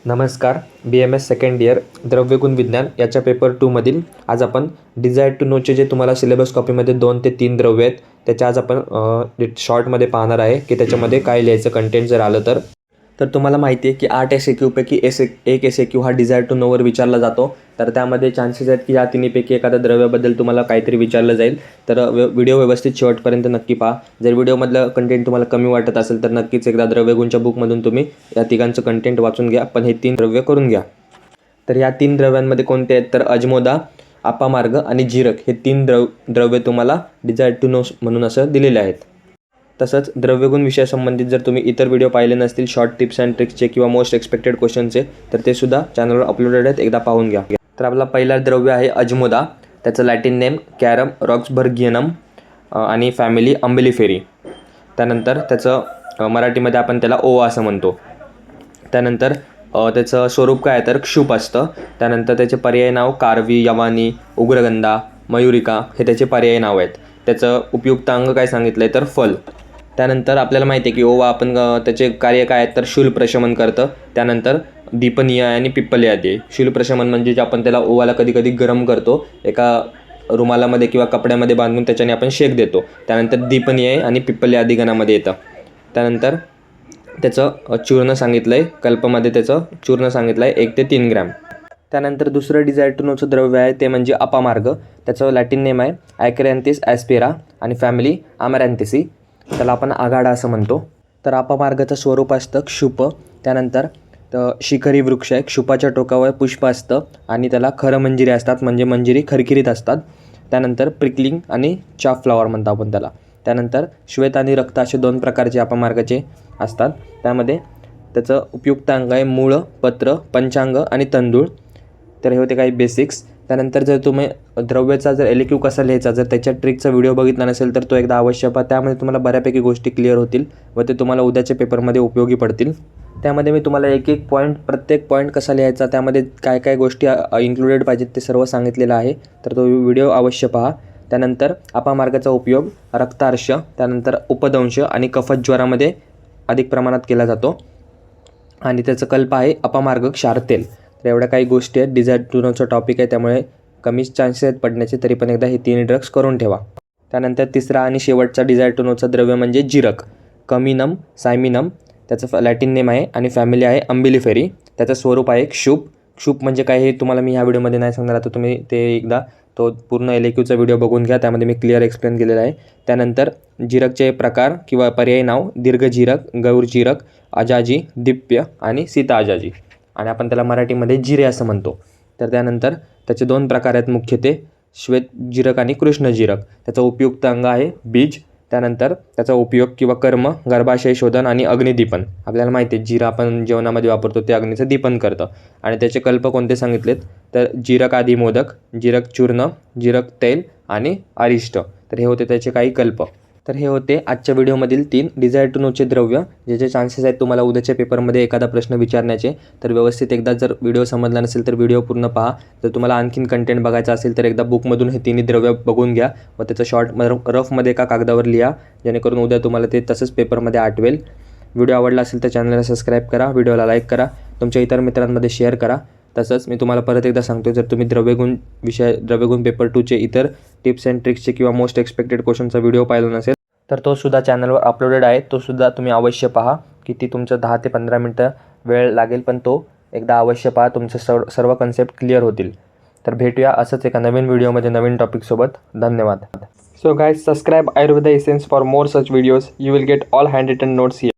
नमस्कार. BMS second year द्रव्यगुण विज्ञान याच्या पेपर 2 मधील आज आपण डिझायर टू नोचे जे तुम्हाला सिलेबस कॉपीमध्ये 2 ते 3 द्रव्य आहेत त्याच्या आज आपण शॉर्टमध्ये पाहणार आहे की त्याच्यामध्ये काय लिहायचं कंटेंट जर आलं तर तुम्हाला माहिती आहे की 8 SAQ पैकी एक SAQ हा डिझायर टू नोवर विचारला जातो. तर त्यामध्ये चान्सेस आहेत की या तिन्हीपैकी एखाद्या द्रव्याबद्दल तुम्हाला काहीतरी विचारलं जाईल. तर व्हिडिओ व्यवस्थित शेवटपर्यंत नक्की पहा. जर व्हिडिओमधलं कंटेंट तुम्हाला कमी वाटत असेल तर नक्कीच एकदा द्रव्यगुणच्या बुकमधून तुम्ही या तिघांचं कंटेंट वाचून घ्या, पण हे 3 द्रव्य करून घ्या. तर या 3 द्रव्यांमध्ये कोणते आहेत तर अजमोदा, अपामार्ग आणि जीरक हे 3 द्रव्य तुम्हाला डिझायर टू नो म्हणून असं दिलेले आहेत. तसंच द्रव्यगुण विषयासंबंधित जर तुम्ही इतर व्हिडिओ पाहिले नसतील शॉर्ट टिप्स अँड ट्रिक्सचे किंवा मोस्ट एक्सपेक्टेड क्वेश्चनचे तर ते सुद्धा चॅनलवर अपलोडेड आहेत, एकदा पाहून घ्या. तर आपला पहिला द्रव्य आहे अजमोदा. त्याचं लॅटिन नेम कॅरम रॉक्सबर्गियनम आणि फॅमिली अंबिलिफेरी. त्यानंतर त्याचं मराठीमध्ये आपण त्याला ओवा असं म्हणतो. त्यानंतर त्याचं स्वरूप काय तर क्षुप असतं. त्यानंतर त्याचे पर्याय नाव कारवी, यवानी, उग्रगंधा, मयुरिका हे त्याचे पर्याय नाव आहेत. त्याचं उपयुक्त अंग काय सांगितलं आहे तर फल. त्यानंतर आपल्याला माहिती आहे की ओवा आपण त्याचे कार्य काय आहेत तर शूल प्रशमन करतं. त्यानंतर दीपनीय आणि पिप्पलयादी. शूल प्रशमन म्हणजे जे आपण त्याला ओवाला कधी कधी गरम करतो, एका रुमालामध्ये किंवा कपड्यामध्ये बांधून त्याच्याने आपण शेक देतो. त्यानंतर दीपनीय आणि पिप्पलयादी गणामध्ये येतं. त्यानंतर त्याचं चूर्ण सांगितलं आहे, कल्पमध्ये त्याचं चूर्ण सांगितलं आहे 1 ते 3 ग्रॅम. त्यानंतर दुसरं डिझायर टू नोचं द्रव्य आहे ते म्हणजे अपामार्ग. त्याचं लॅटिन नेम आहे ॲक्रेन्थिस ॲस्पेरा आणि फॅमिली अमॅरॅन्थिसी. त्याला आपण आघाडा असं म्हणतो. तर अपामार्गाचं स्वरूप असतं क्षुप. त्यानंतर शिखरी वृक्ष आहे, क्षुपाच्या टोकावर पुष्प असतं आणि त्याला खरं मंजिरी असतात, म्हणजे मंजिरी खरखरीत असतात. त्यानंतर प्रिकलिंग आणि चाफ फ्लॉवर म्हणतो आपण त्याला. त्यानंतर श्वेत आणि रक्त असे 2 प्रकारचे अपामार्गाचे असतात. त्यामध्ये त्याचं उपयुक्त अंग आहे मूळ, पत्र, पंचांग आणि तंदूळ. तर हे होते काही बेसिक्स. त्यानंतर जर तुम्ही द्रव्याचा जर LQ कसा लिहायचा जर त्याच्या ट्रिकचा व्हिडिओ बघितला नसेल तर तो एकदा अवश्य पहा. त्यामध्ये तुम्हाला बऱ्यापैकी गोष्टी क्लिअर होतील व ते तुम्हाला उद्याच्या पेपरमध्ये उपयोगी पडतील. त्यामध्ये मी तुम्हाला एक पॉईंट, प्रत्येक पॉईंट कसा लिहायचा, त्यामध्ये काय काय गोष्टी इन्क्लुडेड पाहिजेत ते सर्व सांगितलेलं आहे. तर तो व्हिडिओ अवश्य पहा. त्यानंतर अपामार्गाचा उपयोग रक्तार्श, त्यानंतर उपदंश आणि कफज्वरामध्ये अधिक प्रमाणात केला जातो आणि त्याचं कल्प आहे अपामार्ग क्षार तेल. तर एवढ्या काही गोष्टी आहेत. डिझायर टू नोचा टॉपिक आहे त्यामुळे कमीच चान्सेस आहेत पडण्याचे, तरी पण एकदा हे 3 ड्रग्स करून ठेवा. त्यानंतर तिसरा आणि शेवटचा डिझायर टू नोचा द्रव्य म्हणजे जीरक, कमिनम सायमिनम. त्याचं लॅटिन नेम आहे आणि फॅमिली आहे अंबिलिफेरी. त्याचं स्वरूप आहे क्षुप. क्षुप म्हणजे काय हे तुम्हाला मी ह्या व्हिडिओमध्ये नाही सांगणार, आता तुम्ही ते एकदा तो पूर्ण LQचा व्हिडिओ बघून घ्या, त्यामध्ये मी क्लिअर एक्सप्लेन केलेला आहे. त्यानंतर जीरकचे प्रकार किंवा पर्यायी नाव दीर्घ जीरक, गौर जीरक, अजाजी, दिप्य आणि सीता अजाजी आणि आपण त्याला मराठीमध्ये जिरे असं म्हणतो. तर त्यानंतर त्याचे 2 प्रकार आहेत मुख्य, ते श्वेत जीरक आणि कृष्ण जीरक. त्याचं उपयुक्त अंग आहे बीज. त्यानंतर त्याचा उपयोग किंवा कर्म गर्भाशय शोधन आणि अग्निदीपन. आपल्याला माहिती आहे जिरं आपण जेवणामध्ये वापरतो ते अग्नीचं दीपन करतं. आणि त्याचे कल्प कोणते सांगितलेत तर जीरक आदी मोदक, जीरक चूर्ण, जीरक तेल आणि अरिष्ट. तर हे होते त्याचे काही कल्प. तर हे होते आजच्या व्हिडिओमधील 3 डिझायर टू नोचे द्रव्य, ज्याचे चान्सेस आहेत तुम्हाला उद्याच्या पेपरमध्ये एखादा प्रश्न विचारण्याचे. तर व्यवस्थित एकदा जर व्हिडिओ समजला नसेल तर व्हिडिओ पूर्ण पहा. जर तुम्हाला आणखीन कंटेंट बघायचा असेल तर एकदा बुकमधून हे 3 द्रव्य बघून घ्या व त्याचं शॉर्ट रफमध्ये एका कागदावर लिहा, जेणेकरून उद्या तुम्हाला ते तसंच पेपरमध्ये आठवेल. व्हिडिओ आवडला असेल तर चॅनलला सबस्क्राईब करा, व्हिडिओला लाईक करा, तुमच्या इतर मित्रांमध्ये शेअर करा. तसंच मी तुम्हाला परत एकदा सांगतो, जर तुम्ही द्रव्यगुण पेपर 2चे इतर टिप्स अँड ट्रिक्सचे किंवा मोस्ट एक्सपेक्टेड क्वेश्चनचा व्हिडिओ पाहिला नसेल तर तो सुद्धा चॅनलवर अपलोडेड आहे, तो सुद्धा तुम्ही अवश्य पहा. किती तुमचं 10 ते 15 मिनटं वेळ लागेल, पण तो एकदा अवश्य पहा, तुमचे सर्व कन्सेप्ट क्लिअर होतील. तर भेटूया असंच एका नवीन व्हिडिओमध्ये नवीन टॉपिकसोबत. धन्यवाद. So guys, subscribe Ayurveda Essence for more such videos. You will get all handwritten notes here.